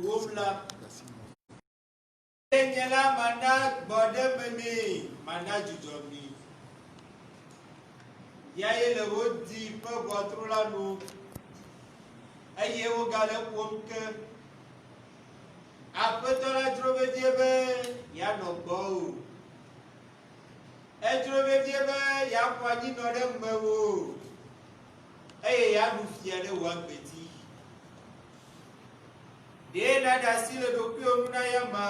womla. Enyela mana bodemeni mana jujomi. Yaye le wodi pe botru la nou. Aye wo gale womke. Apeto la drobe diebe ya no go. E drobe diebe ya kwani no de mmewo. Aye ya nu fiale wa petit. De na da si le doku omuna ya ma.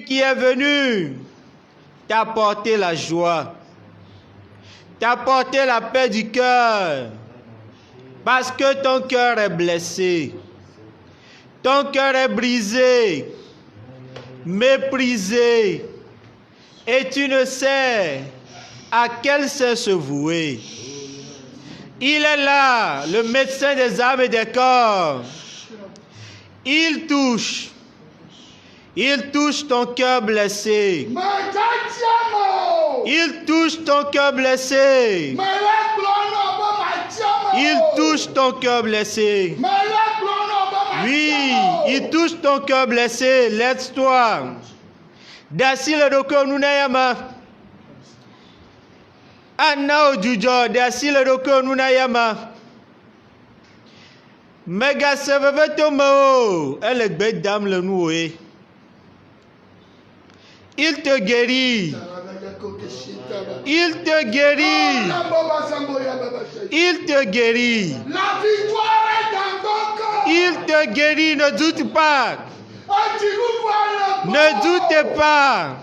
Qui est venu t'apporter la joie, t'apporter la paix du cœur, parce que ton cœur est blessé, ton cœur est brisé, méprisé, et tu ne sais à quel saint se vouer. Il est là, le médecin des âmes et des corps. Il touche ton cœur blessé. Il touche ton cœur blessé. Il touche ton cœur blessé. Oui, il touche ton cœur blessé. Laisse-toi. Dasi le doko nunayama. Anna ojujo dasi le doko nunayama. Mega seveve tomo, elle est bête dame le noué. Il te guérit. Il te guérit. Il te guérit. La victoire est dans ton corps. Il te guérit, ne doute pas. Ne doutez pas.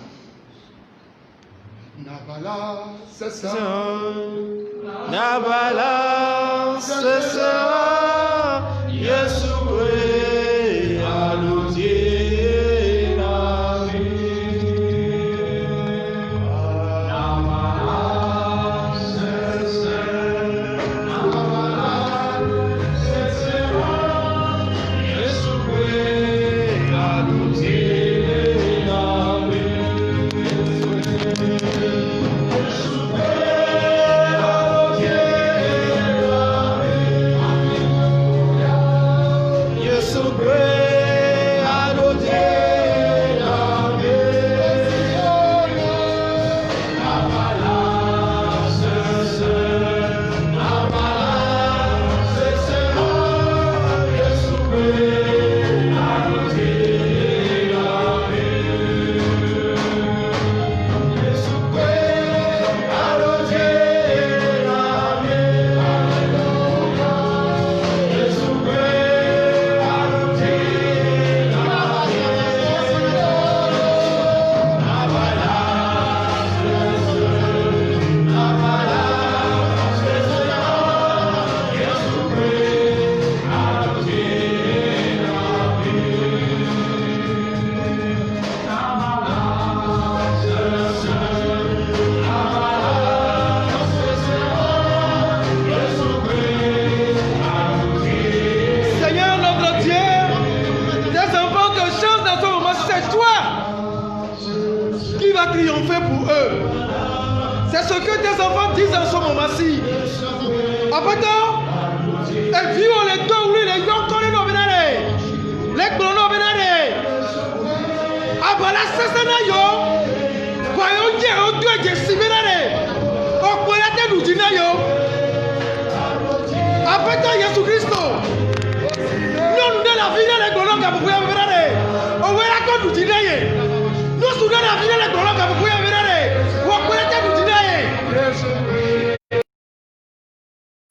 Nabala, c'est ça. Nabala, c'est ça. Yeshua, alloué la vie. Nabala, c'est ça. Nabala, c'est ça. Yeshua, alloué la vie. Triompher pour eux. C'est ce que tes enfants disent en ce moment-ci. Après tout, et vivo les deux ou les yonkons les nominales, les clonos venales. Après la sesana yo, voyons dire au Dieu que si venale, au poète nous dit yo. Après tout, Jésus Christ, nous nous donnons la vie dans les clonos qui vous pouvez venale. Au verra qu'on nous dit nous soudain la vie les colons que vous pouvez venir ou connaître vous dire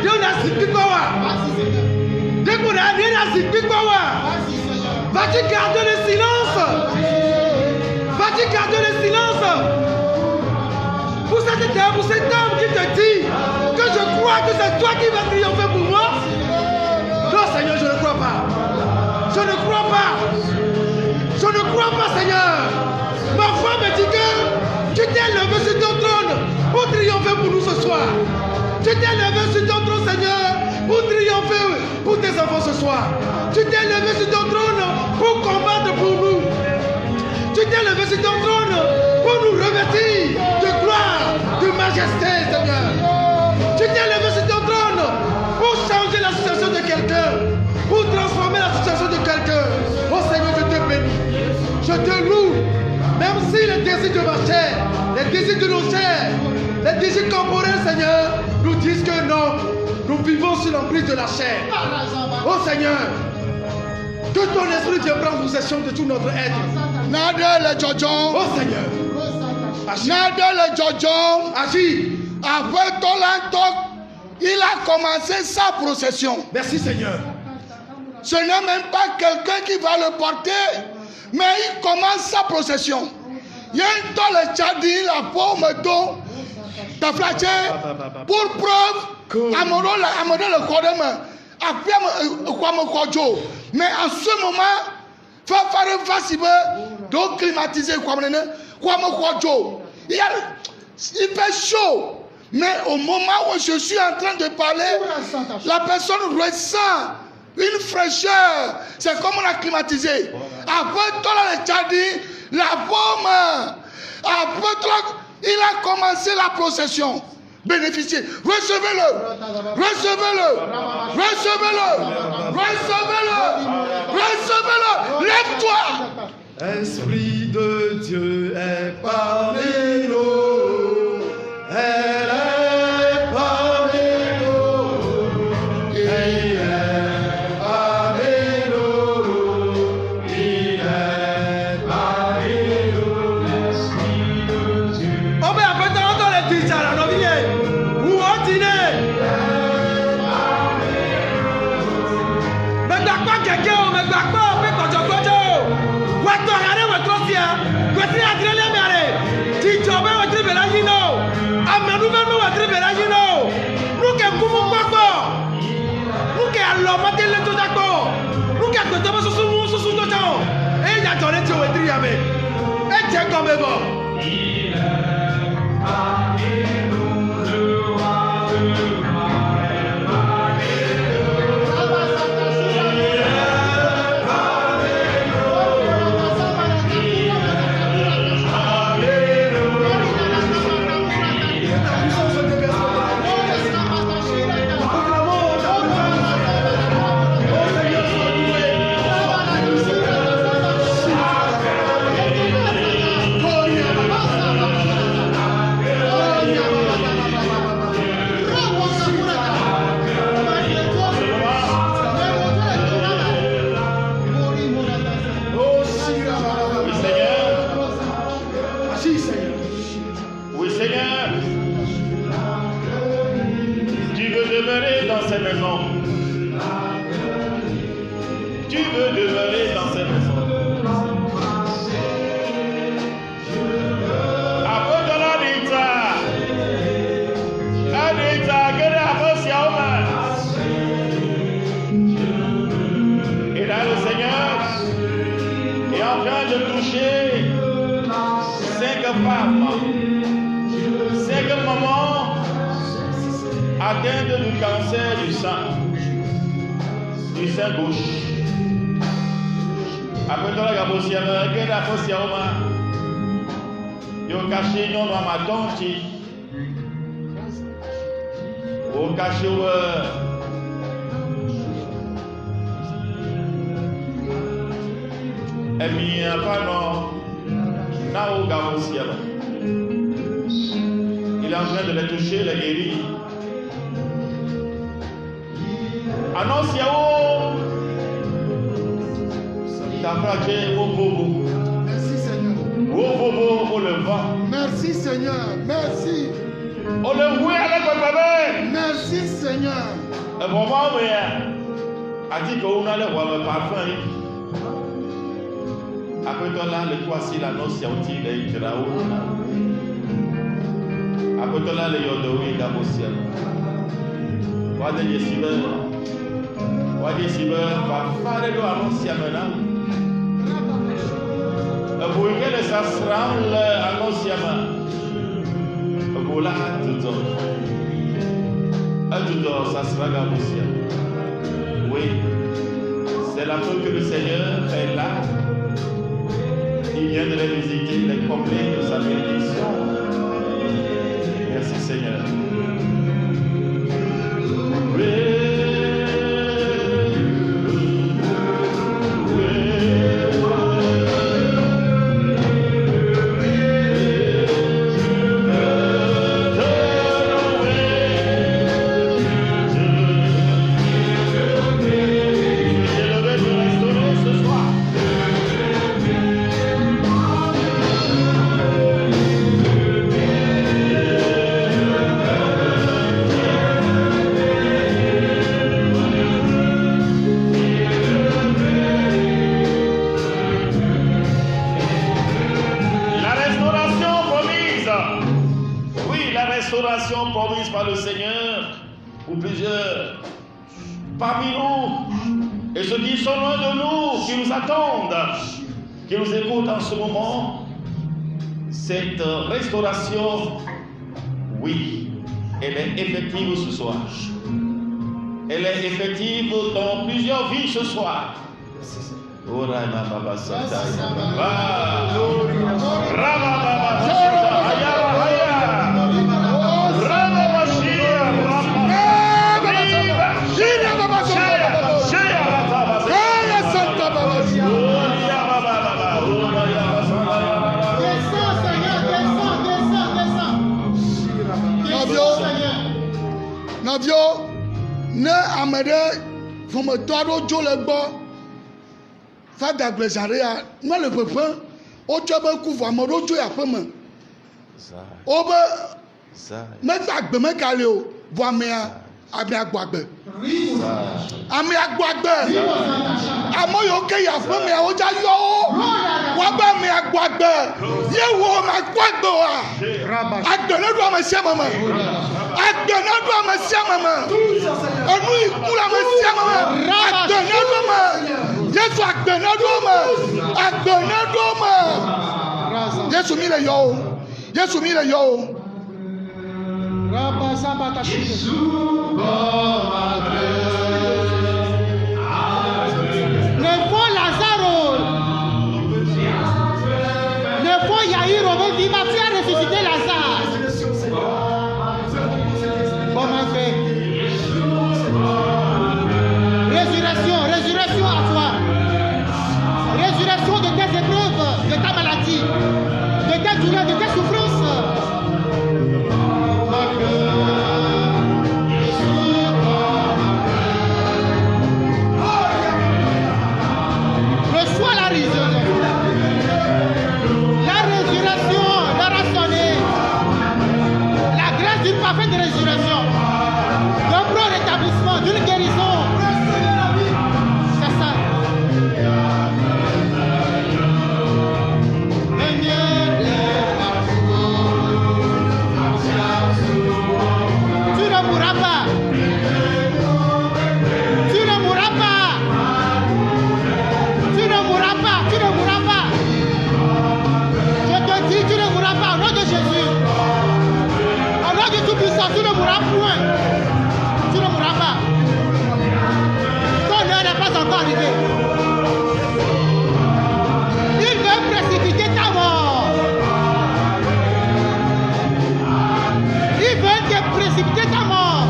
Dieu n'a pas quoi dès qu'on a rien n'a pas quoi vas-tu garder le silence pour cet homme qui te dit que je crois que c'est toi qui vas triompher pour moi. Non Seigneur, je ne crois pas, Seigneur. Ma foi me dit que tu t'es levé sur ton trône pour triompher pour nous ce soir. Tu t'es levé sur ton trône, Seigneur, pour triompher pour tes enfants ce soir. Tu t'es levé sur ton trône pour combattre pour nous. Tu t'es levé sur ton trône pour nous revêtir de gloire, de majesté, Seigneur. Tu t'es levé sur ton trône désirs de ma chair, les désirs de nos chairs, les désirs corporels, Seigneur, nous disent que non, nous vivons sur l'emprise de la chair. Oh Seigneur, que ton esprit vienne prendre possession de tout notre être. Oh Seigneur, agis. Il a commencé sa procession. Merci Seigneur. Ce n'est même pas quelqu'un qui va le porter, mais il commence sa procession. Il y a un temps le tchadi, la paume don, ta flaché, pour preuve, amoureux le corps de main, après mais en ce moment, donc climatiser il fait chaud. Mais au moment où je suis en train de parler, la personne ressent une fraîcheur. C'est comme on a climatisé. Après tout le tchadi, la pomme, après tout, il a commencé la procession. Bénéficiez. Recevez-le. Recevez-le. Recevez-le. Recevez-le. Recevez-le. Lève-toi. Esprit de Dieu est parmi nous. Elle est parmi nous. Il est parmi nous. Il est parmi nous. L'Esprit de Dieu. Oh, mais après, t'as entendu les titres, là, non, il est. Où on-t-il? Mais t'as pas quelqu'un, mais t'as pas, mais t'as pas. Atteinte du cancer du sein gauche. Après tout, la gabosia, la fosia, yo caché non dans ma tante, au caché et bien pas non, na au gabosia. Il est en train de les toucher, les guérir. Annonce Yao. Ta fragé au bobo. Merci Seigneur. Au bobo, au le vent. Merci Seigneur. Merci. Au le oui avec le bébé. Merci Seigneur. Et vraiment, mais a dit qu'on allait voir le parfum. Après toi là, le croissant, l'annonce Yao, il est Jirao. Après toi là, le yodoui, la bossière. Wade Yesibe. Wadi sibe va faire le annonce à maintenant. Vous voyez le sasram le annonce à maintenant. Vous là tout ça sera gabosia. Oui, c'est la preuve que le Seigneur est là. Il vient de les visiter, il est complet de sa bénédiction. Merci Seigneur. ou plusieurs parmi nous, et ceux qui sont loin de nous, qui nous attendent, qui nous écoutent en ce moment, cette restauration, oui, elle est effective ce soir. Elle est effective dans plusieurs vies ce soir. Navio, ne amede fɔmɔtɔ aɖewo dzo le gbɔ va da gblezãɖea ne le ƒeƒe wotsɔ be kuvɔ ame ɖewo dzo aƒeme wobe megbe agbe megale o vɔ amea agbɔ agbe amea gbɔ agbe ame yiwo ke yi aƒemea wodza yɔ wo woabe amea gbɔ agbe ye wo ma gbɔ agbe oa agbe ne ɖo ame sia ame me agbe ne ɖo ame sia ame me enu yi ku le ame sia ame me agbe ne ɖo me Yesu agbe ne ɖo me agbe ne ɖo me Yesu mi le yɔ o Yesu mi le yɔ o. Ne fo Lazaro, ne fo Yaïro, tu as ressuscité Lazare. Comment fait? Résurrection à toi. Résurrection de tes épreuves, de ta maladie, de tes douleurs, de tes souffrances. Reçois la résurrection. La résurrection leur a sonné. La grâce d'une parfaite résurrection. D'un prompt rétablissement, d'une guérison. C'est ça. Tu ne mourras pas. Tu ne mourras pas. Tu ne mourras pas. Tu ne mourras pas. Je te dis, tu ne mourras pas. Au nom de Jésus. Au nom du Tout-Puissant, tu ne mourras point. Tu ne mourras pas. Ton heure n'est pas encore arrivée. Il veut précipiter ta mort. Il veut te précipiter ta mort.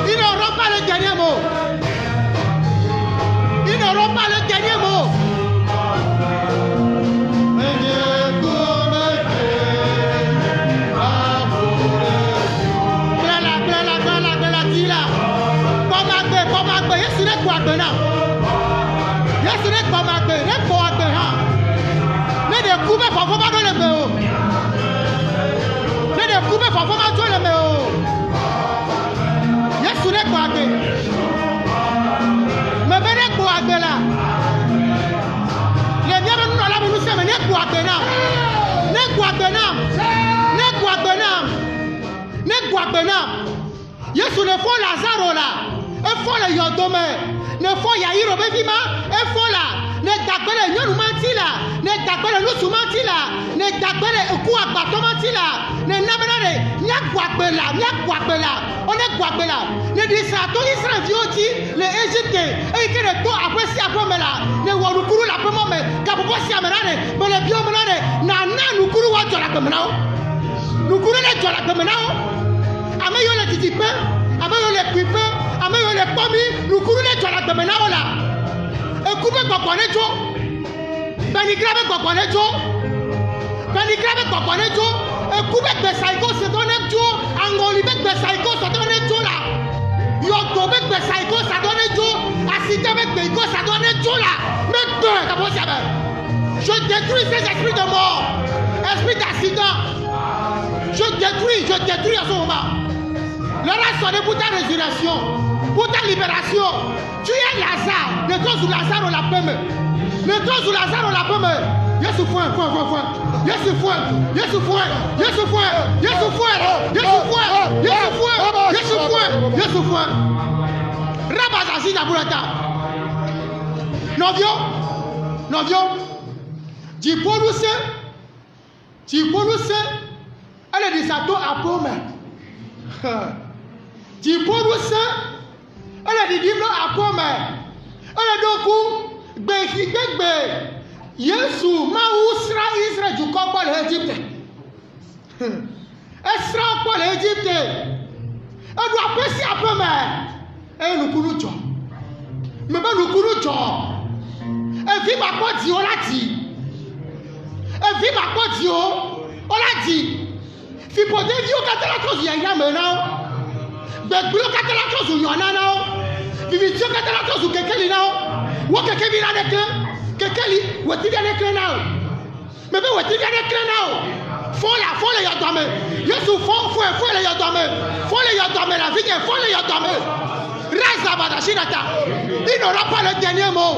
Ils n'auront pas le dernier mot. Ils n'auront pas le dernier mot. Yesu ne fo Lazaro la, e fo le yɔdome, ne fo Yairo be vi ma, e fo la, ne dagbe le nyɔnu ma ti la, ne dagbe le ŋutsu ma ti la, ne dagbe le eku agbatɔ ma ti la, ne nabena de míagbɔ agbe la, one gbɔ agbe la, ne ɖi sa to Israel viwo ti le Egypte, eyi ke ne to aƒe sia aƒe me la, ne wɔ nukuru le aƒemɔ me, gabɔbɔ sia me la ne, be le biɔ me la ne, nana nukuru wa dzɔ le agbe me na wo, nukuru le dzɔ le agbe me na wo. Ame yiwo le didiƒe, ame yiwo le kpuiƒe, ame yiwo le kpɔmi, nukuru ne dzɔ le agbeme na wo la. Eku be gbɔgbɔ ne dzo, benigra be gbɔgbɔ ne dzo, benigra be gbɔgbɔ ne dzo, eku be gbesaiko setɔ ne dzo, aŋɔli be gbesaiko setɔ ne dzo la, yɔdo be gbesaiko setɔ ne dzo, asite be gbeiko setɔ ne dzo la, me gbɛ kabɔ sia be. Je détruis ces esprits de mort, esprits d'accident. Je détruis à ce moment. Leur a sonné pour ta résurrection, pour ta libération. Tu es Lazare, ne toi sous Lazare on la pomme. Ne toi sous Lazare on la pomme. Yesu foi. Yesu foi. Yesu foi. Yesu foi. Yesu foi. Yesu foi. Yesu foi. Yesu foi. Yesu foi. Rabazazi Daburata. Novio. Dipoluse. Elle dit ça toi à pomme. Dipoluse. Elle dit diblo à pomme. Elle donc gbegbe. Yesu ma usra Israël du corps pour l'Égypte. Esra pour l'Égypte. Elle doit passer à pomme. Et nous coulons John. Mais ben nous coulons John. Elle vit ma porte on l'a dit. Elle vit ma porte on l'a dit. Si pour dire Dieu quand la chose y a maintenant. Ben Dieu quand la chose y en a now. Vivi Dieu quand la chose quelqu'un là. Ou quelqu'un vient avec quelqu'un li ou tu viens avec now. Mais ben ou tu viens avec now. Faut les yadame. Yesu faut les yadame. Faut les yadame la vie faut les yadame. Il n'aura pas le dernier mot.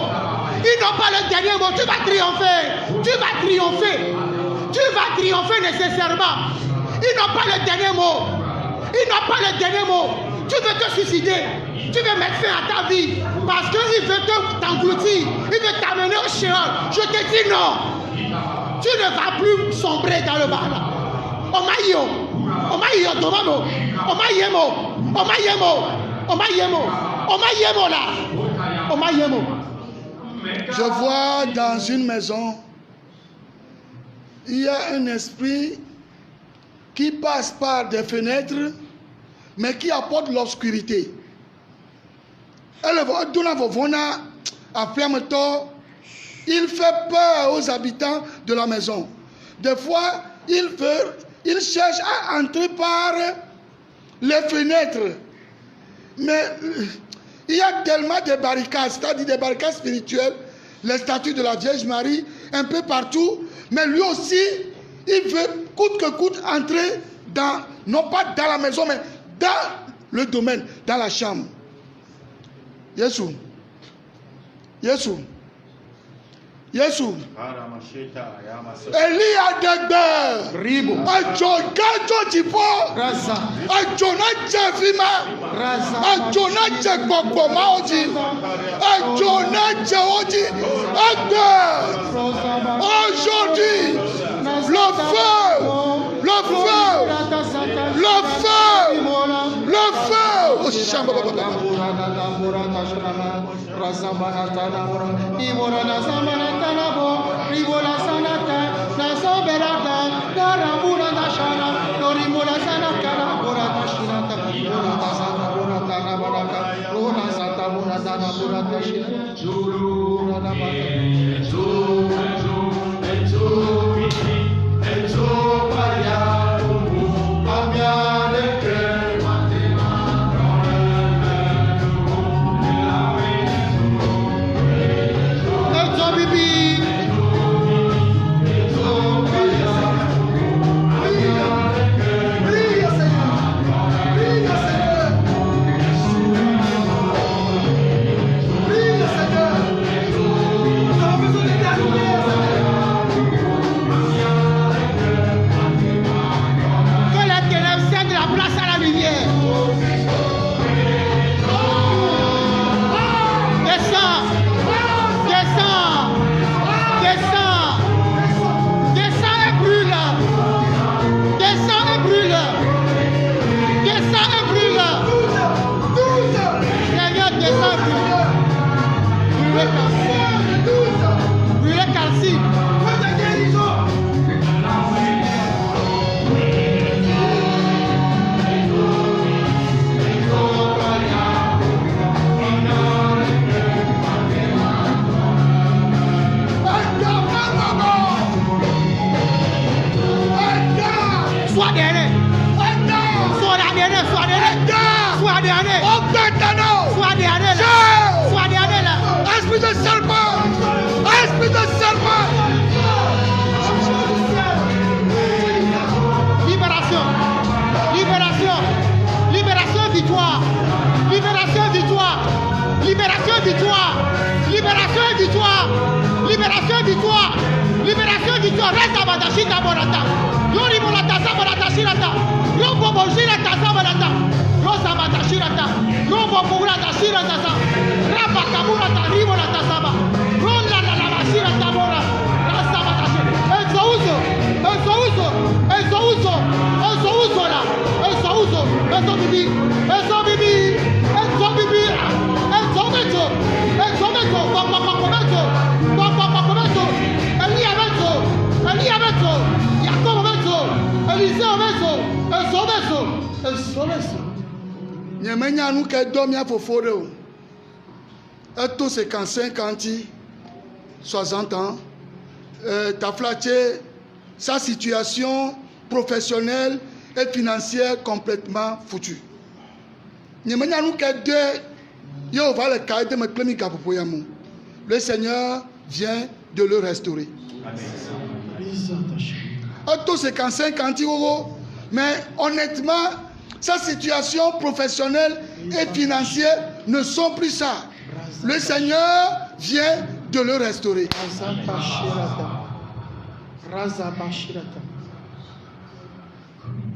Il n'aura pas le dernier mot. Tu vas triompher. Tu vas triompher nécessairement. Il n'a pas le dernier mot. Tu veux te suicider. Tu veux mettre fin à ta vie. Parce qu'il veut t'engloutir. Il veut t'amener au Sheol. Je te dis non. Tu ne vas plus sombrer dans le mal. Je vois dans une maison, il y a un esprit qui passe par des fenêtres, mais qui apporte l'obscurité. Il fait peur aux habitants de la maison. Des fois, il cherche à entrer par les fenêtres. Mais il y a tellement de barricades, c'est-à-dire des barricades spirituelles, les statues de la Vierge Marie, un peu partout. Mais lui aussi, il veut coûte que coûte entrer dans, non pas dans la maison, mais dans le domaine, dans la chambre. Yesu. Eli adegbe. Ribo. Ajogajo jibo. Raza. Ajona jefima. Raza. Ajona jegbogbo maoji. Ajona jeoji. Agbe. Aujourd'hui, le feu. Oh, Shamba Baba. Libération, victoire, libération, victoire, libération. shita borata. Yori bolata saborata shirata. Robo bojirata saborata. Rosa mata shirata. Robo burata shirata sa. Raba kaburata ribolata saba. Rolla la la shirata bora. Rasa mata shirata. Ezouzo la. Ezouzo. Ezo bibi. Nyemenya nous que dormir pour foro. Et tous 55 ans, 60 ans, t'as flatté sa situation professionnelle et financière complètement foutue. Nyemenya nous que deux, yo va le cahier de me clamer pour yamu. Le Seigneur vient de le restaurer. Et tous 55 ans, mais honnêtement, sa situation professionnelle et financière ne sont plus ça. Le Seigneur vient de le restaurer.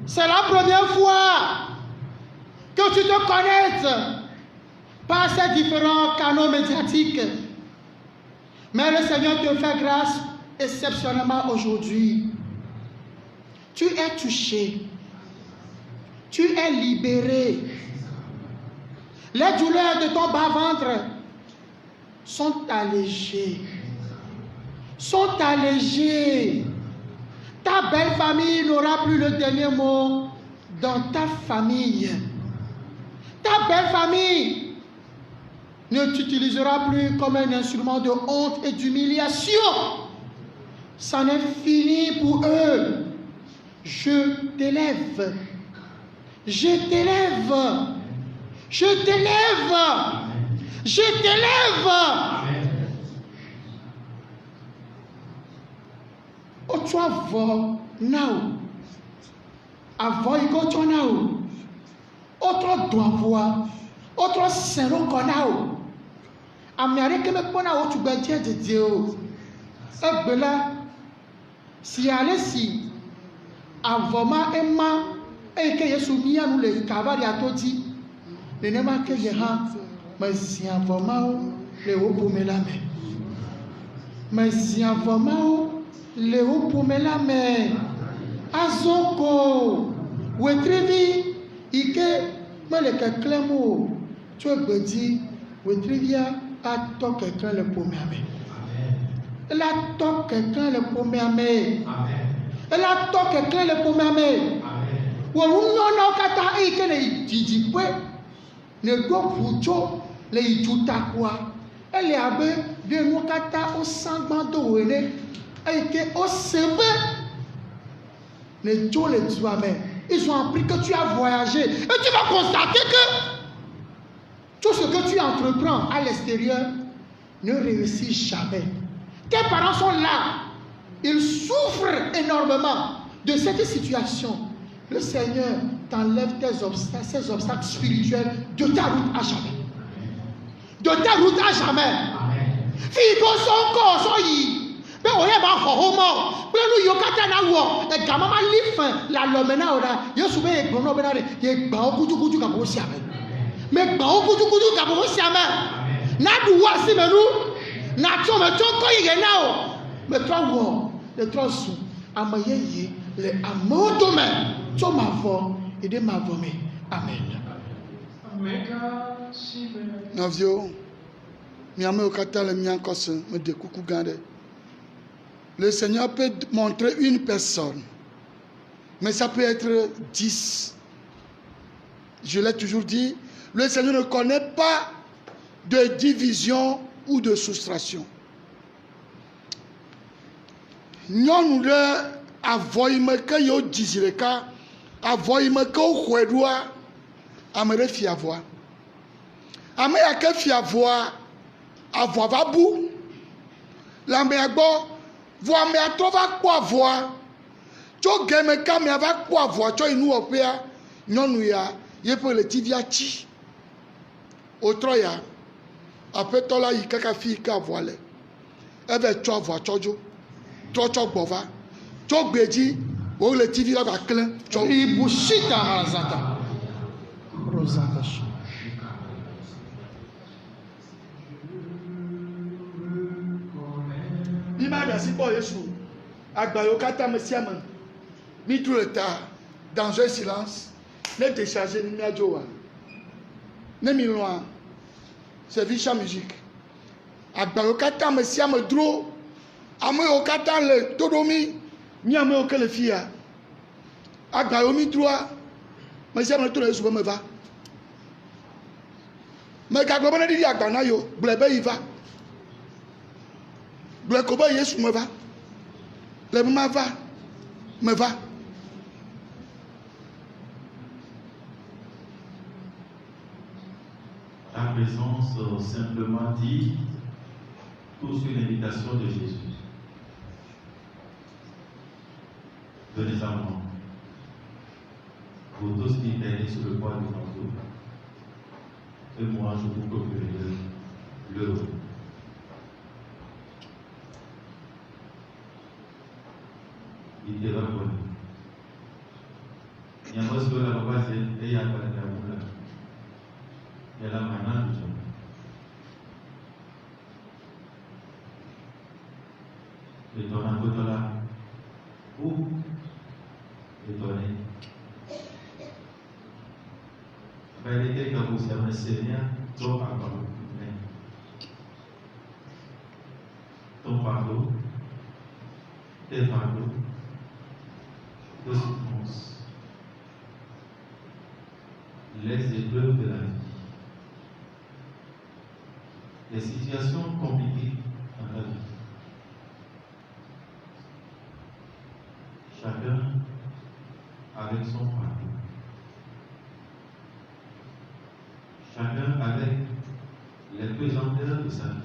C'est la première fois que tu te connectes par ces différents canaux médiatiques. Mais le Seigneur te fait grâce exceptionnellement aujourd'hui. Tu es touché. Tu es libéré. Les douleurs de ton bas-ventre sont allégées. Ta belle famille n'aura plus le dernier mot dans ta famille. Ta belle famille ne t'utilisera plus comme un instrument de honte et d'humiliation. C'en est fini pour eux. Je t'élève. Otu avɔ na o, avɔ yi ke wotsɔ na o, wotrɔ do avɔa, wotrɔ sẽ ɖo kɔ na o. Ame aɖeke mekpɔna wo tugbedzɛ dede o. Egbe la, si ale si avɔ ma ema eye ke Yesu mia nu le Kalvari ato dzi, nenema ke ye hã mezi avɔ mawo le wo ƒome la me. Mezi avɔ mawo le wo ƒome la me. Azɔ ko wetrevi yi ke mele keklẽm o tso egbe dzi, wetrevia atɔ keklẽ le ƒomea me. Ela tɔ keklẽ le ƒomea me. Ela tɔ keklẽ le ƒomea me. Wo nunyɔnawo katã eyi ke le dzidziƒe ne ɖo ʋu tso le yi dutakoa, ele abe ɖe nuwo katã wosã gbãdo wo ene, eyi ke wosẽ be ne tso le dua me. Ils ont appris que tu as voyagé et tu vas constater que tout ce que tu entreprends à l'extérieur ne réussit jamais. Tes parents sont là, ils souffrent énormément de cette situation. Le Seigneur t'enlève ces obstacles spirituels de ta route à jamais. De ta route à jamais. Fille ko son corps so yi. Be o ye ma ho mo. Pe nu yo kata na wo. E ga mama lifin la lomena ora. Yesu be e gbono be na re. Ye gba o kuju ka bo si ame. Me gba o kuju ka bo si ame. Na du wa si me nu. Na to me to ko ye na o. Me tro wo. Le tro su. Amayeye le amodo me. To ma fo. Ede ma vo me. Amen. Navio, miame okata le mia kose me de kuku gade. Le Seigneur peut montrer une personne, mais ça peut être 10. Je l'ai toujours dit, le Seigneur ne connaît pas de division ou de soustraction. Nyɔnu ɖe avɔ yi me ke yewo dzizi ɖeka, avɔ yi me ke woxɔe ɖoa, ame ɖe fi avɔa. Ame ya ke fi avɔa, avɔa va bu le amea gbɔ, vɔ amea trɔ va kpɔ avɔa, tso gɛmɛ ke amea va kpɔ avɔa tsɔ yi nuwɔƒea, nyɔnu ya yeƒe ɣletivia tsi, wotrɔ ya, aƒetɔ la yi kaka fi ke avɔa le, eve tsɔ avɔa tsɔ dzo, trɔ tsɔ gbɔ va, tso gbedzi wo le TV la ba klẽ tso. Ibushita marazata. Rosata shi. Mi ma da si bɔ Yesu agbayo kata me sia me mi tout le temps dans un silence ne décharger ni mi adzo wa ne mi lɔa servi chant musique agbayo kata me sia me dro ame yiwo kata le todo mi ame yiwo ke le fi ya agbayo mi droa me sia me to le Yesu be me va me gagblɔ be ne ɖiɖi agba na yo gblɔe be yi va gblɔe ko be Yesu me va le me va me va. Ta présence simplement dit tout sur l'invitation de Jésus. Venez à moi. Vous tous qui peinez sur le poids du fardeau, et moi je vous procurerai l'heureux. Il te va reconnaître. Il y a un peu de la base et il y a pas de la boule. Il y a la manane du jour. Et ton amour là, où étonné. Vérité que vous savez, Seigneur, ton pardon. Ton fardeau, tes fardeaux de souffrance, les épreuves de la vie, les situations compliquées dans ta vie. Chacun avec son fardeau. Chacun avec les pesanteurs de sa vie.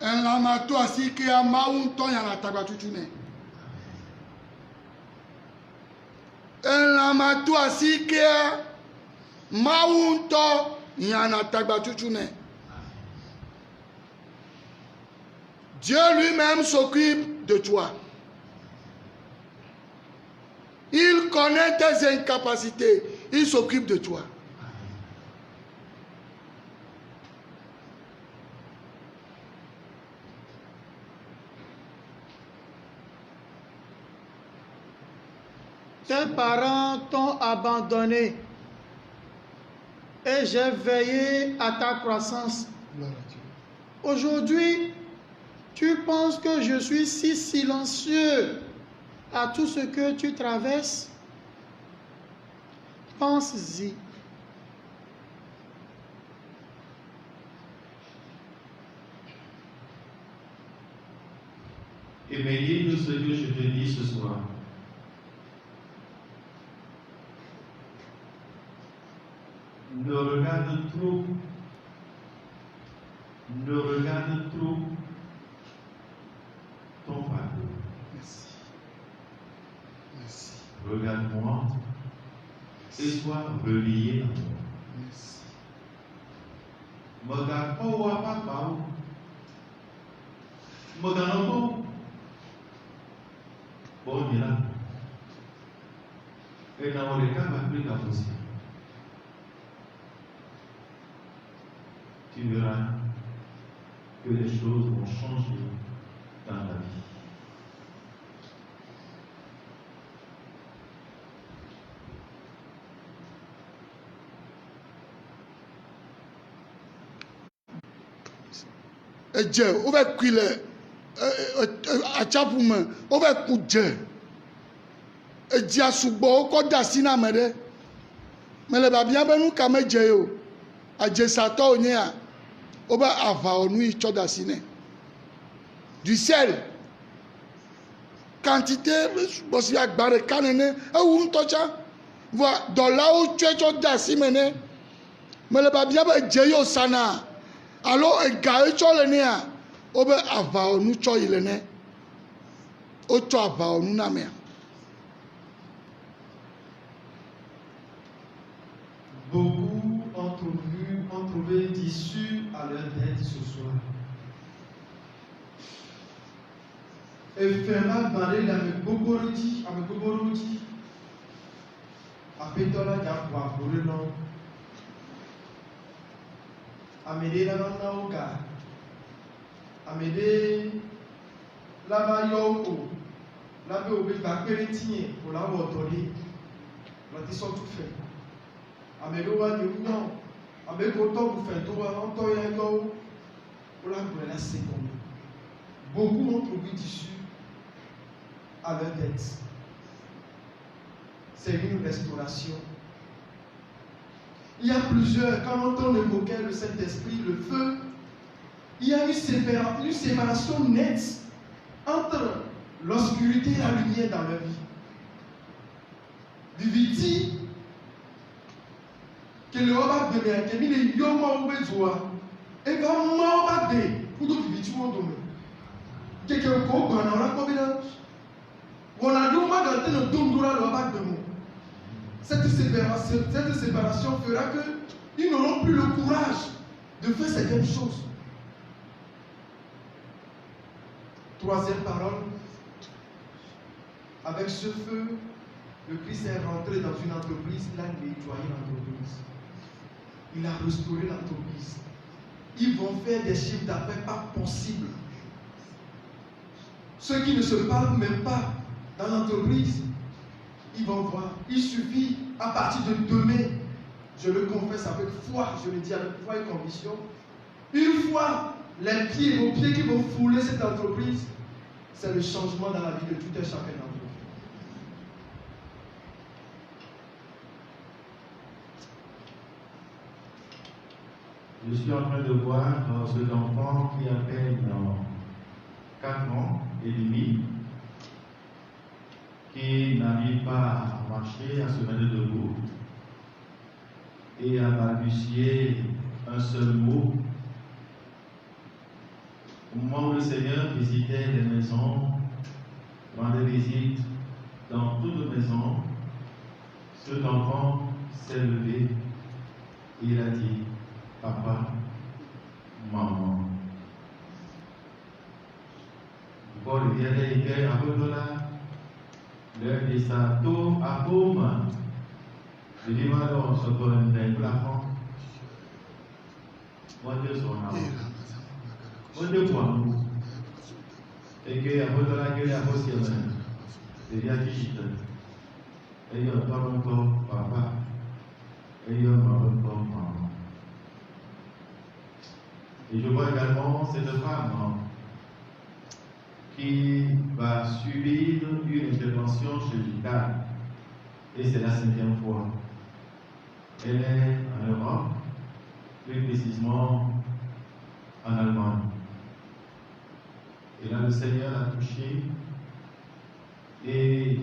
Elama to asike ya maunto ya na tagba tutune. Elama to asike ya maunto ya na tagba tutune. Dieu lui-même s'occupe de toi. Il connaît tes incapacités. Il s'occupe de toi. Tes parents t'ont abandonné et j'ai veillé à ta croissance. Aujourd'hui, tu penses que je suis si silencieux à tout ce que tu traverses? Pense-y. Et médite ce que je te dis ce soir. Ne regarde trop ton fardeau. Merci. Merci. Regarde-moi et sois relié à moi. Merci. Regarde pas ou à papa. Regarde pas. Bon, on est là. Et dans le cas, va plus la possible. Tu verras que les choses vont changer dans ta vie. edze wova kui le atsaƒu me wova ku dze edzia sugbɔ wokɔ de asi na ame ɖe mele babia be nu ka me dze o adzesatɔwo nye ya wobe aʋawɔnu yi tsɔ de asi nɛ du sel quantité bɔsi agba ɖeka nene ewu ŋutɔ tsa vɔ dɔlawo tsɔe tsɔ de asi me nɛ mele babia be dze yi wosana alo ega yi tsɔ le nea wobe aʋawɔnu tsɔ yi le nɛ wotsɔ aʋawɔnu na mea. Beaucoup ont trouvé d'issue à leur dette ce soir. Efema gbale le ame gbogbo dzi, aƒetɔ la dza ƒo aƒo ɖe nɔ. Ame ɖe la na wo ga, ame ɖe la va yɔ wo ko, la be wo be va kpe ɖe tinye, wo la wɔ dɔ ɖe, la ti sɔ tu fɛ. Ame ɖewo va nye nyɔ, ame ko tɔ bu fɛ to wa, ŋutɔ ya yɔ wo, wo la gblɔe la se gɔme. Beaucoup ont trouvé d'issue à leur dette. C'est une restauration. Il y a plusieurs, quand on évoquait le Saint-Esprit, le feu, il y a une séparation nette entre l'obscurité et la lumière dans leur vie. Diviti, que le Oba de Mea, que le Yoma Obezoa, et vraiment Oba de, pour d'autres Diviti ou d'autres. Quelqu'un qui a un combien on a l'homme dans le Dondura le Oba de Mea. Cette séparation fera qu'ils n'auront plus le courage de faire certaines choses. Troisième parole, avec ce feu, le Christ est rentré dans une entreprise, il a nettoyé l'entreprise. Il a restauré l'entreprise. Ils vont faire des chiffres d'affaires pas possibles. Ceux qui ne se parlent même pas dans l'entreprise, ils vont voir. Il suffit, à partir de demain, je le confesse avec foi, je le dis avec foi et conviction, une fois les pieds, vos pieds qui vont fouler cette entreprise, c'est le changement dans la vie de tout un chacun d'entre vous. Je suis en train de voir cet enfant qui a peine 4 ans et demi, qui n'arrive pas à marcher, à se mettre debout et à balbutier un seul mot. Au moment où le Seigneur visitait les maisons, rendait visite dans toute maison, cet enfant s'est levé et il a dit: Papa, maman. Paul vient d'écrire à Bodola, l'heure de sa tour à Paume. Je dis, alors, ce qu'on a un plafond. Moi, Dieu son âme. Moi, Dieu pour nous. Et que à Bodola, que la voici, c'est bien dit. Et il y a pas encore papa. Et il y a pas encore maman. Et je vois également cette femme qui va subir une intervention chirurgicale. Et c'est la 5e fois. Elle est en Europe, plus précisément en Allemagne. Et là, le Seigneur l'a touchée et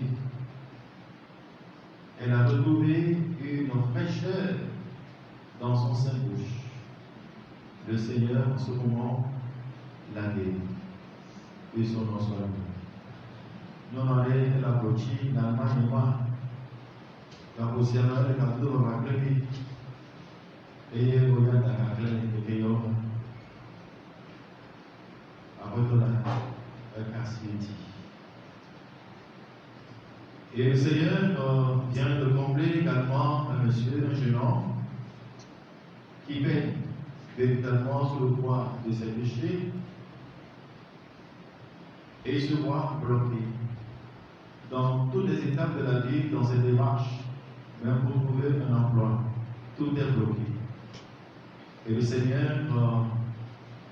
elle a retrouvé une fraîcheur dans son sein-bouche. Le Seigneur, en ce moment, l'a guéri. Et son nom soit loué. Nous avons la blochi, l'Allemagne, moi, la Rossiana, la Cadeau, la Clé, et le Goya, la Clé, le Kéyon, après tout, la Cassiéti. Et le Seigneur vient de combler également un monsieur, un jeune homme, qui peine véritablement sous le poids de ses péchés et se voit bloqué dans toutes les étapes de la vie, dans ses démarches, même pour trouver un emploi. Tout est bloqué. Et le Seigneur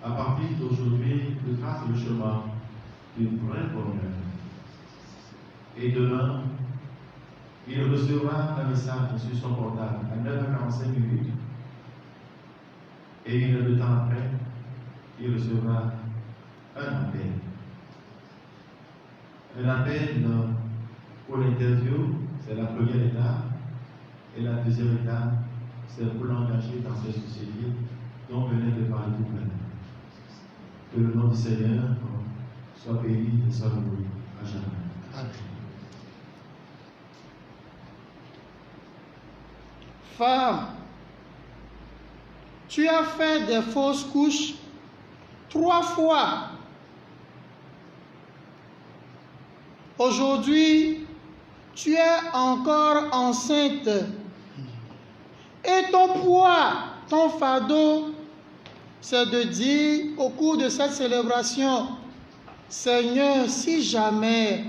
à partir d'aujourd'hui, tu traces le chemin du vrai bonheur. Et demain, il recevra un message sur son portable à 9h45. Et une heure de temps après, il recevra un appel. Un appel pour l'interview, c'est la première étape. Et la deuxième étape, c'est pour l'engager dans cette société dont venait de parler tout à l'heure. Que le nom du Seigneur soit béni et soit loué à jamais. Amen. Femme, tu as fait des fausses couches 3 fois. Aujourd'hui, tu es encore enceinte. Et ton poids, ton fardeau, c'est de dire au cours de cette célébration, Seigneur, si jamais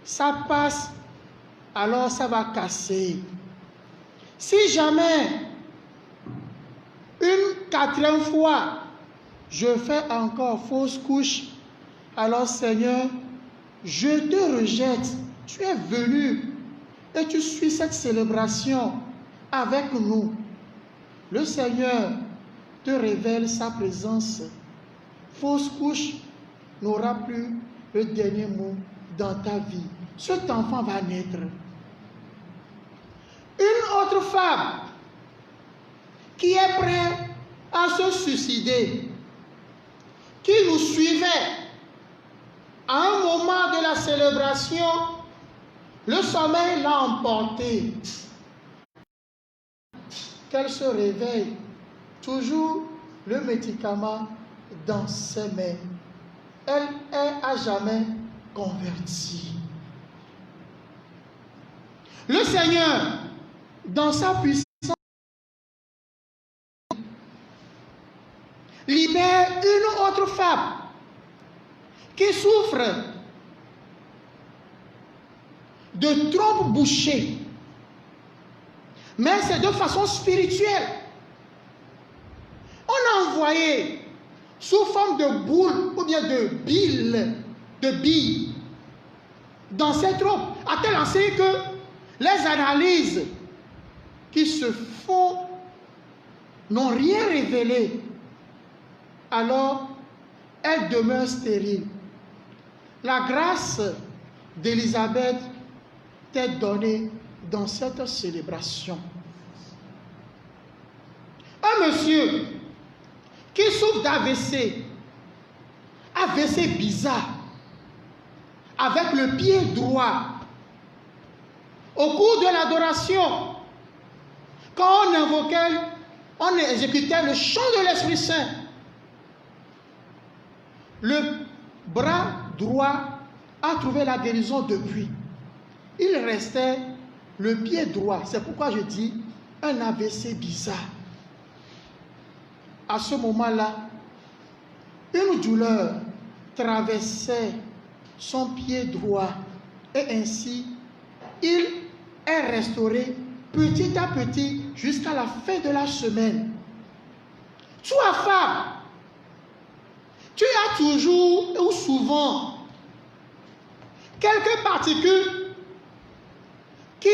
ça passe, alors ça va casser. Si jamais, une 4e fois, je fais encore fausse couche, alors Seigneur, je te rejette. Tu es venu et tu suis cette célébration avec nous. Le Seigneur te révèle sa présence. Fausse couche n'aura plus le dernier mot dans ta vie. Cet enfant va naître. Une autre femme qui est prête à se suicider, qui nous suivait à un moment de la célébration, le sommeil l'a emporté. Qu'elle se réveille, toujours le médicament dans ses mains. Elle est à jamais convertie. Le Seigneur, dans sa puissance, libère une autre femme qui souffre de trompe bouchée. Mais c'est de façon spirituelle. On a envoyé sous forme de boule ou bien de billes dans cette trompe, à tel enseigne que les analyses qui se font n'ont rien révélé. Alors, elle demeure stérile. La grâce d'Élisabeth t'est donnée dans cette célébration. Un monsieur qui souffre d'AVC, AVC bizarre, avec le pied droit, au cours de l'adoration, quand on invoquait, on exécutait le chant de l'Esprit Saint, le bras droit a trouvé la guérison depuis. Il restait le pied droit. C'est pourquoi je dis un AVC bizarre. À ce moment-là, une douleur traversait son pied droit et ainsi, il est restauré petit à petit jusqu'à la fin de la semaine. Toi, femme, tu as toujours ou souvent quelques particules qui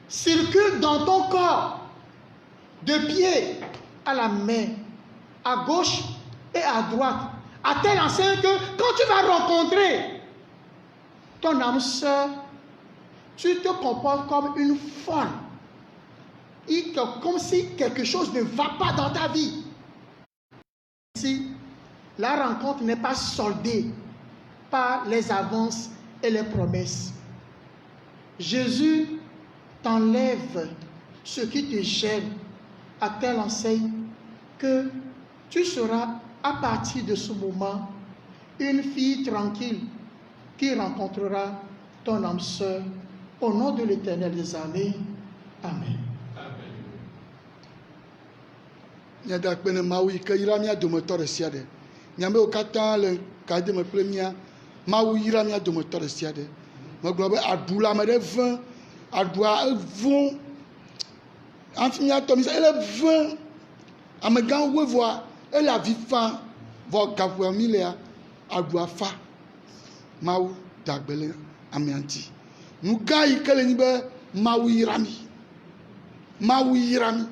circulent dans ton corps, de pied à la main, à gauche et à droite, à tel enseigne que quand tu vas rencontrer ton âme sœur, tu te comportes comme une folle, comme si quelque chose ne va pas dans ta vie. Si la rencontre n'est pas soldée par les avances et les promesses, Jésus t'enlève ce qui te gêne à telle enseigne que tu seras à partir de ce moment une fille tranquille qui rencontrera ton âme sœur au nom de l'Éternel des armées. Amen. Nyadakpene mawu yi ke yra mia dometɔ ɖe sia ɖe. Nyamewo katã le kade me kple mia. Mawu yra mia dometɔ ɖe sia ɖe. Megblɔ be aɖu le ame ɖe vẽ, aɖua evɔ, hafi miatɔ mi sɛ ele vẽ. Amegãwo woe vɔa et la vie fin vɔ gaƒoa mi lea aɖua fa mawu dagbele amianti nu gã yi ke le nyi be mawu yra mi mawu yra mi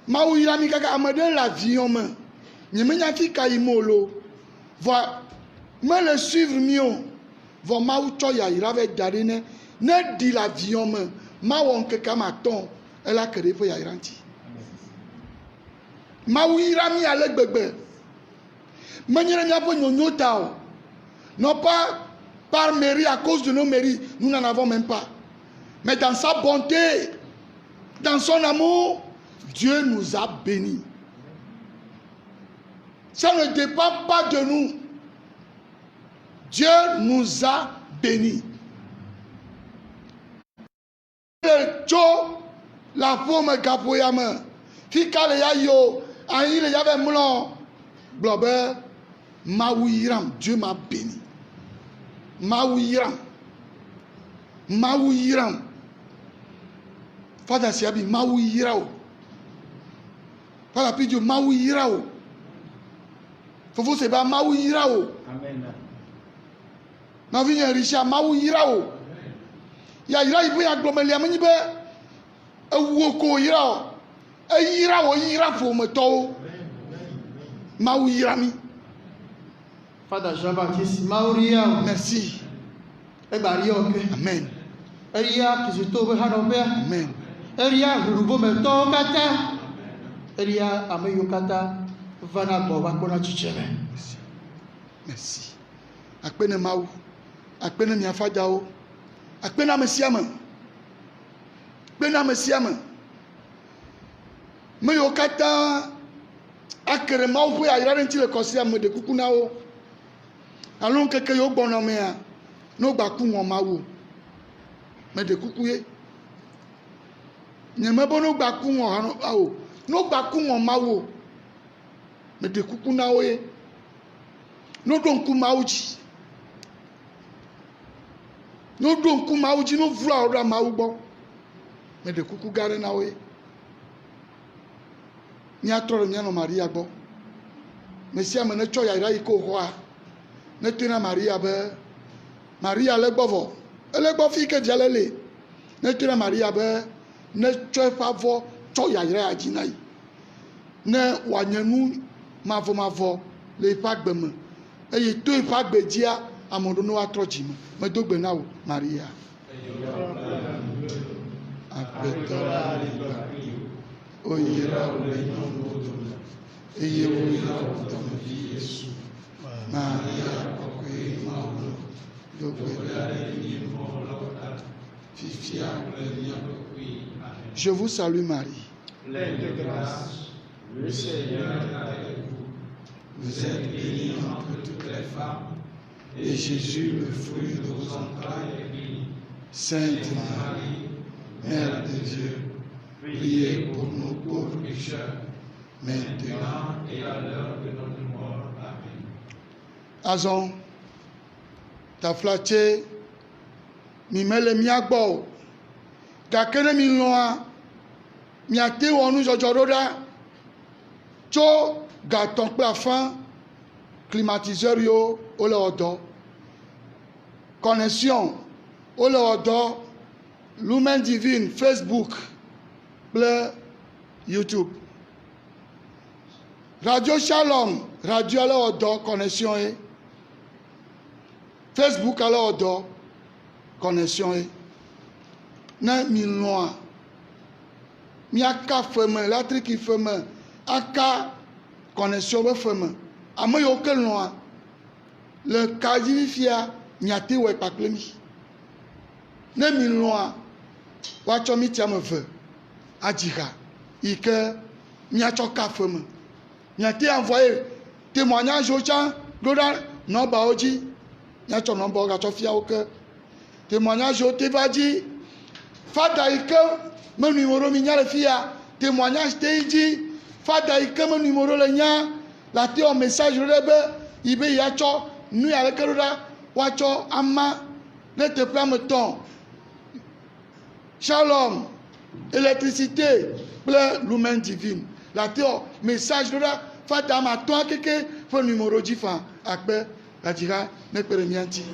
mawu yra mi kaka ame ɖe le avion me nyemenya fi ka yi mo lo vɔ me le suivre mi o vɔ mawu tsɔ yayira vɛ da ɖi ne ɖi le avion me mawɔ ŋkeke ame atɔ̃ ela ke ɖe ƒe yayira ŋuti mawu yra mi ale gbegbe menye ɖe míaƒe nyonyo ta o non pas par mairie à cause de nos mairies nous n'en avons même pas mais dans sa bonté dans son amour Dieu nous a bénis ça ne dépend pas de nous Dieu nous a bénis le tso la forme gapoyame fika le ya yo ayi le ya ve mlɔ gblɔ be mawu yiram Dieu m'a béni mawu yiram fada siabi mawu yira o fada pidio mawu yira o fofo seba mawu yira o na vi nye risha mawu yira o ya yira ibo ya gblɔ melia menyi be ewuo ko yira o yira ƒometɔwo mawu yira mi. Father Jean-Baptiste Mauria merci Ebario amen Eria Kizito be hanobe amen Eria rubo me to kata Eria ameyo kata vana bo ba kona chichele merci akpene mawu akpene mi afadawo akpene amesiama meyo kata akere mawu ƒe ayira ɖe ŋuti le kɔsia me de kuku na wo alo keke yo gbɔnɔ mea no gba ku ŋɔ mawu me de kuku ye nye me bo no gba ku ŋɔ awo no gba ku ŋɔ mawu me de kuku na wo ye no ɖo ŋku mawu dzi no vlu awo ɖe mawu gbɔ me de kuku gã ɖe na wo ye míatrɔ ɖe míanɔ Maria gbɔ me sia me ne tsɔ yayira yi ke wòxɔa ne to na Maria be Maria le gbɔ vɔ ele gbɔ fi ke dzia le ne to na Maria be ne tsɔ eƒe avɔ tsɔ yayira ya dzi na yi ne wòanye nu mavɔmavɔ le eƒe agbe me eye to eƒe agbe dzia ame ɖewo ne woatrɔ dzi me medo gbe na wò Maria oyira wo le nyɔnuwo dome eye woyira wo dɔmevi Yesu Maria kɔkɔe mawu do gbe ɖa ɖe mi mɔlɔ fifia kple míaƒe kpui. Je vous salue Marie, pleine de grâce, le Seigneur est avec vous. Vous êtes bénie entre toutes les femmes et Jésus, le fruit de vos entrailles, est béni. Sainte Marie, Mère de Dieu, priez pour nous pauvres pécheurs, maintenant et à l'heure de notre mort. Amen. Azon, ta flatté, mi mele miagbo, gakene mi loa, mi ate wonu jojoroda, tso gaton plafond, climatiseur yo, ole odo, connexion, ole odo, Lumen Divine, Facebook, le YouTube. Radio Shalom, radio ala odo connexion e. Facebook ala odo connexion e. Na mi loa. Mi aka feme, latrik feme, aka connexion be feme. Ame yo ke loa. Le kaji fia mi ate we pakle mi. Na mi loa. Wa cho mi tiame ve. Adjika, ike miatsɔ kafe me miate envoyer témoignage wo tsã ɖo ɖa nɔbawo dzi miatsɔ nɔbawo gatsɔ fia wo ke témoignage wo te va dzi fada yi ke menui mo ɖo mi nya le fia témoignage te yi dzi fada yi ke menui mo ɖo le nya la te wɔ message ɖo ɖe be yi be yatsɔ nu ya leke ɖo ɖa woatsɔ ama ɖe teƒea me tɔn Shalom électricité kple Lumen Divine La théo, message de la fata ma toi quelque pour numéro 10 fan. Akbe, la dira, ne peut rien dire.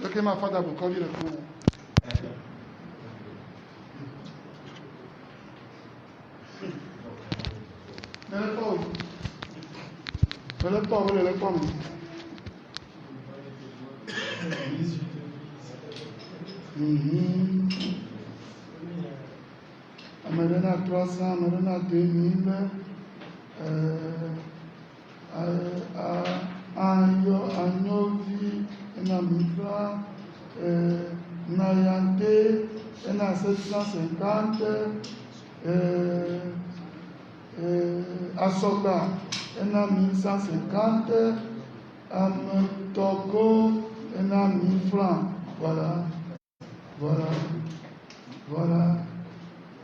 Ok, ma fada vous convient le coup. Ne le pas, ne le pas, ne le pas. Amadena 300, Amadena 2000, Agnovi, Enamifra, Nayante, Ena 750, Asoba, Ena 1150, Amtoko, Ena 1000 francs. Voilà. Voilà. Voilà.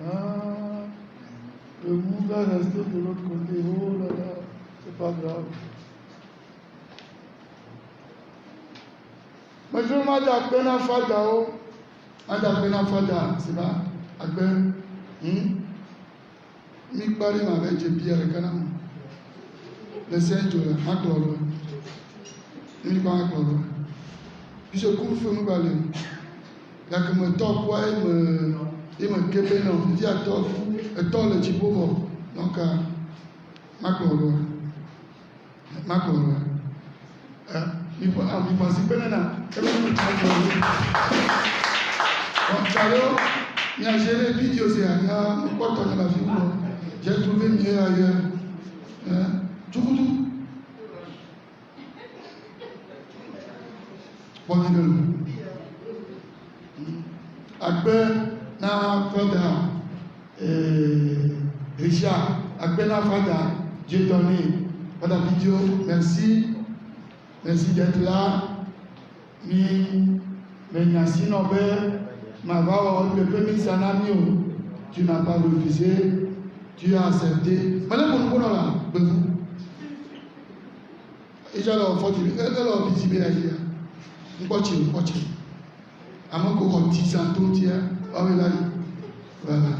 Ah, le monde va rester de l'autre côté. Oh là là, c'est pas grave. Mais je m'ai dit à Bena Fada, c'est pas à Ben. Mi pari ma veche biere kanam. Le Saint Jola, akloro. Mi ba akloro. Puis je couvre feu nous balé. Là que me top quoi il me kebe non, il dit à top, et top le chipovo. Donc makloro. Makloro. Mi pense benana. Donc Carlo, il a géré vidéo c'est un quoi ton la vie. J'ai trouvé mieux ailleurs. Tout. Bon, Akbe na fada Richard, Akbe na fada Dieu donné. Voilà la vidéo. Merci d'être là. Mais Nancy Nobel, ma voix, le premier Sanamio, tu n'as pas refusé. Tu as accepté. Madame Bonbon là, besoin. Et j'ai leur fortune, elle leur visible là. On continue. À mon corps, 10 ans, tout tiers. Ah oui, là. Voilà.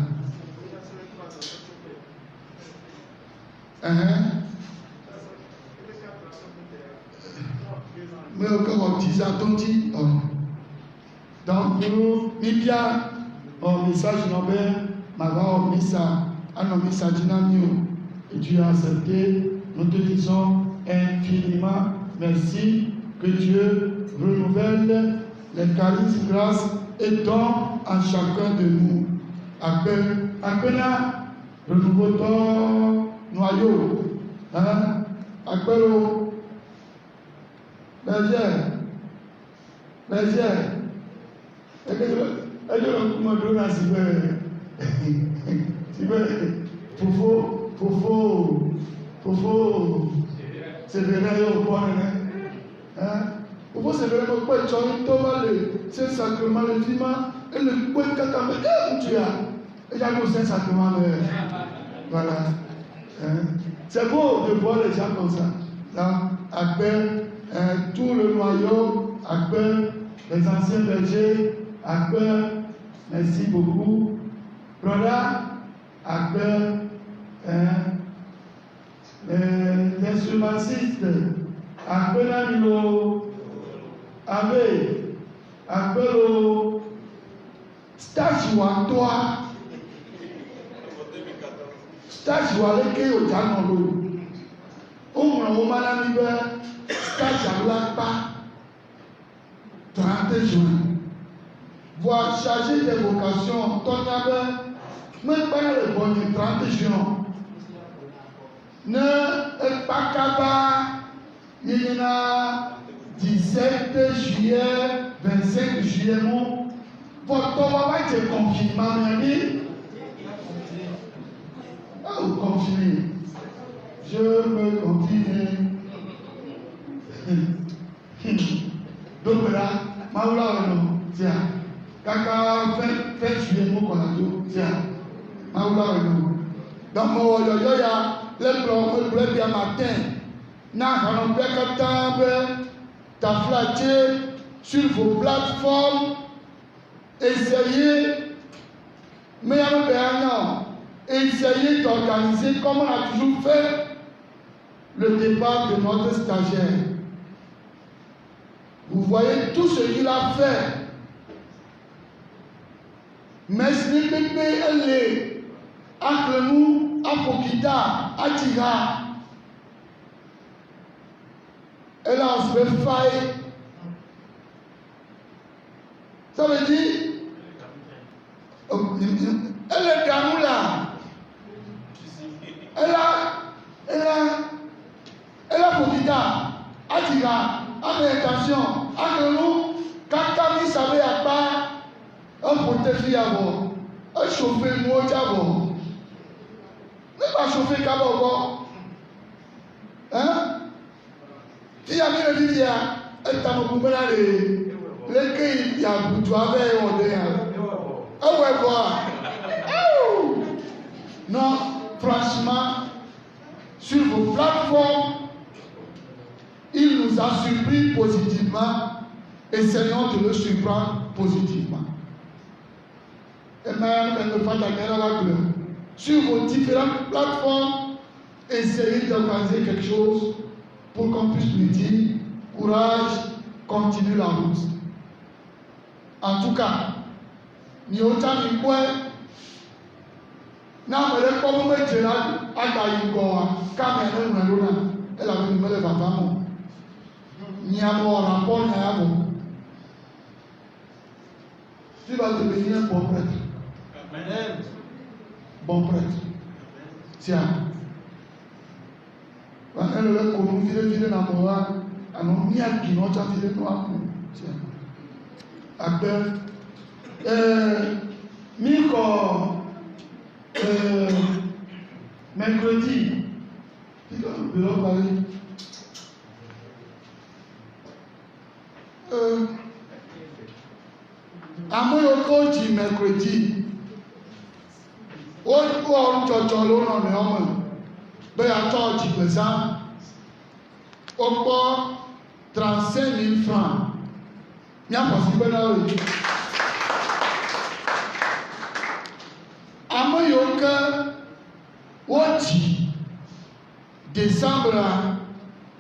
Mais encore 10 ans, tout tiers. Donc, nous, bien, au message Nobel, ma voix, au message. Et tu as accepté, nous te disons infiniment merci, que Dieu renouvelle les charismes, grâces et dons en chacun de nous. Appelle renouveau ton noyau. Appelle au berger. Et que je me donne à Fofo, c'est vrai, au point, Fofo, c'est vrai, au point, tu as une tombe, c'est sacrement le climat, et le point, tu as, et j'ai un sacrement, voilà. C'est beau de voir les gens comme ça. Là, Akber, tout le noyau, Akber, les anciens bergers, Akber, merci beaucoup. Broda, Akber, les instrumentistes, Akber Amilo, Akber stage ou à toi, stage ou à l'équipe au Janolo, au Malamibe, stage à l'Akpa, 30 juin. Voir charger des vocations, ton abbé, même pas le bon 30 juin. Ne pas capable, il y a 17 juillet, 25 juillet, votre papa est confinement, vous confinez. Je me confine. Donc là, Maoula, tiens, Kaka, fait juillet, mon collado, tiens, Maoula, dans mon yoya, le bleu bien matin, n'a pas ta flatté sur vos plateformes, essayez, mais essayez d'organiser comme on a toujours fait le départ de notre stagiaire. Vous voyez tout ce qu'il a fait. Mais ce n'est pas elle est entre nous, à Pokita, à Tira. Elle a se faille. Ça veut dire, elle est Gamoula. Elle a Pokita, à Tira, à l'intention, à nous, quand Camille savait à part, un protégé avant, un chauffeur moi avant. Ne pas chauffer Kaboko. Hein? Si y a mis le Lydia, elle t'a beaucoup lesquels il y a beaucoup avec on est. Ah ouais, voilà. Non, franchement, sur vos plateformes, il nous a surpris positivement. Essayons de le surprendre positivement. Et même sur vos différentes plateformes, essayez d'organiser quelque chose pour qu'on puisse lui dire courage, continue la route. En tout cas, nous avons dit que nous avons dit que nous avons dit tu vas devenir un bon prêtre. Bon prêtre. Tiens. Quand elle est connue, il est dans mon âme. Alors, il y a qui n'ont pas fait de toi. Tiens. Après, mercredi, il va parler. Amoyoko dit mercredi. Au Tchotcholo, non, mais on me. Attends, tu peux ça. Au port, 35 000 francs. Il n'y a pas si bon à eux. Amoyoko, au dit décembre,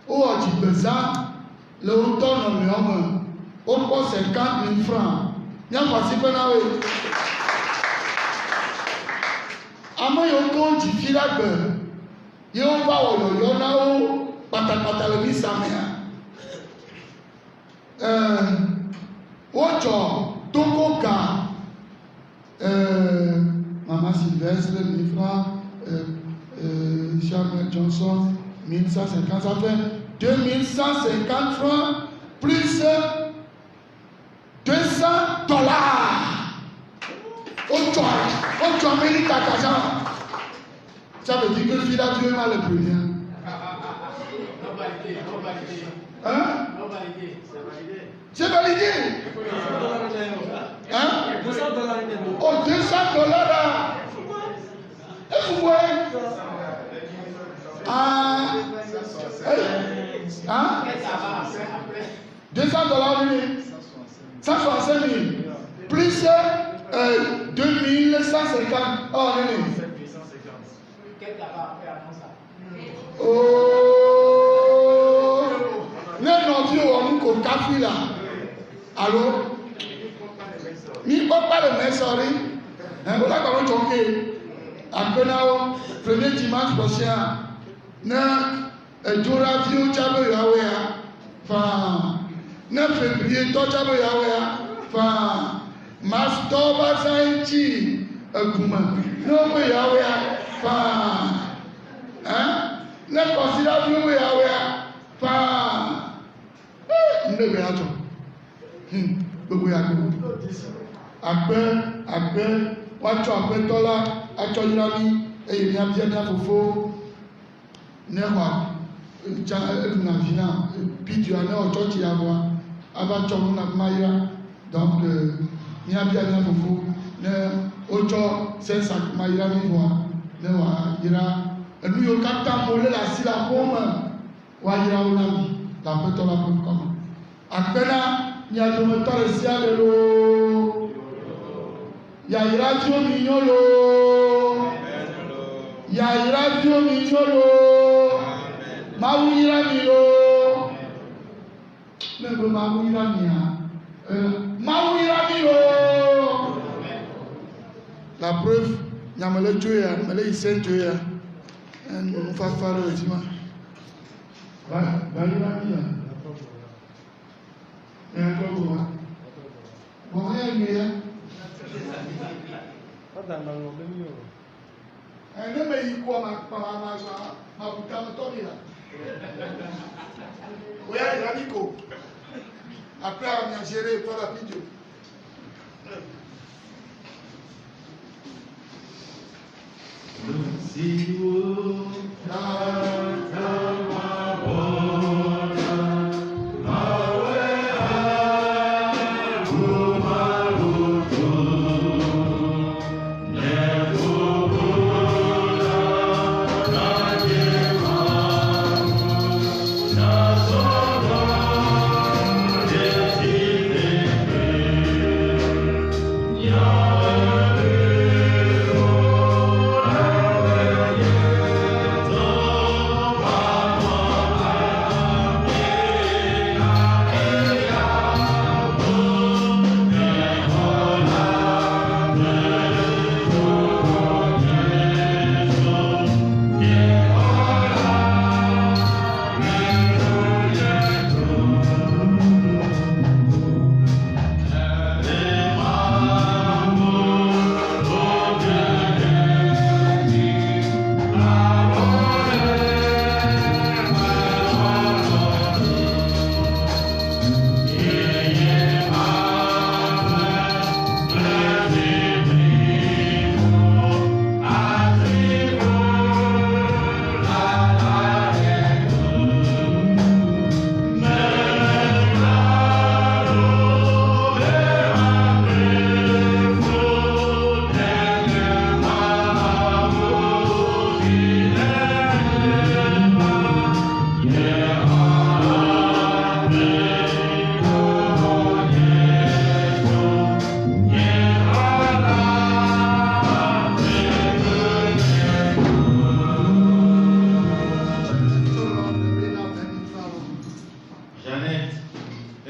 au dit pesant, le automne, mais on me. Au port, 50 000 francs. Il n'y a pas si bon à eux. Amoyoko dit filabe. Il va au Yonao, Patakatalomi Samea. Ocho, Tokoka, Maman Sylvestre, 1000 francs, Samuel Johnson, 1150, ça fait 2150 francs plus $200. Ocho Amérique Kakajan. Ça veut dire que le fil a tué mal le premier. Hein? C'est validé. Hein? Oh, $200 là. Et vous voyez? Ah. Hein? $200 oui. 165 000. Plus 2150. Oh, oui. Oh, non, Dieu, on nous compte là. Allô? Il ne peut pas le mettre, sorry. Voilà comment tu es. Après, premier dimanche prochain, Dora Vio Chabo Yahweh. Enfin, 9 février, Tochabo Yahweh. Enfin, Mastoba Saïti. Non, Yahweh. Enfin, hein? Ne considère plus Yahweh. Enfin, ne veut pas. Après, watu apetola, acho yirami, et bien fofo, newa, na vina, puis tu as ne church yawa, aba chomu na maira, donc bien fofo, ne ocho sensa maira mi voa, newa yira, et nous yo kapta mole la sila poma, wa yira onami, la petola pom comme. Après là, il y a de me tarder à l'eau. Yaira mignolo. Yaira mignolo. Maouira milo. Même Maouira mia. Maouira milo. La preuve, il y a me Dieu, me le Saint Dieu. On va faire le dimanche. Yaira mia. Et encore comment? Comment est-ce que un homme est quoi ma bouteille de Tommy là? Oui, il a dit quoi? Après, on a géré pour la vidéo. Si vous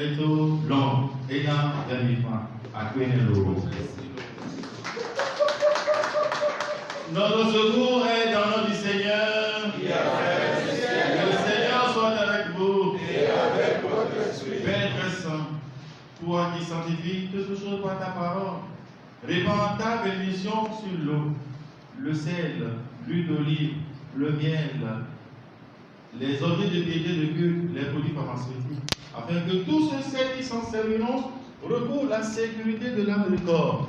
est tout long et dans dernier fois à Quenelo. Notre secours est dans le nom du Seigneur. Que le Seigneur soit avec vous. Père très saint, toi qui sanctifies toutes choses par ta parole, répands ta bénédiction sur l'eau, le sel, l'huile d'olive, le miel, les objets de piété de culte, les produits pharmaceutiques, afin que tous ceux qui s'en serviront recourent la sécurité de l'âme et du corps.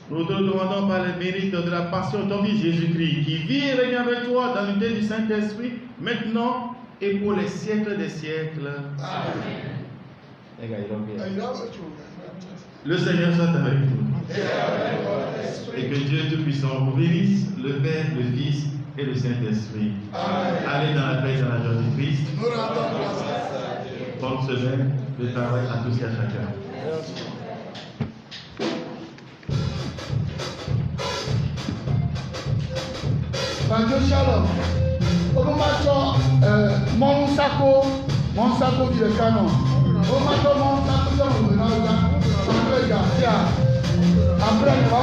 Nous te demandons par les mérites de la passion de ton Fils Jésus-Christ, qui vit et règne avec toi dans l'unité du Saint-Esprit, maintenant et pour les siècles des siècles. Amen. Le Seigneur soit avec vous. Et que Dieu Tout-Puissant vous bénisse, le Père, le Fils et le Saint-Esprit. Allez dans la paix et dans la joie du Christ. Bonne semaine de travail à tous et à chacun. Radio Shalom. Comment va-t-on mon saco du canon. Comment va-t-on mon saco dans le menage? Après, on va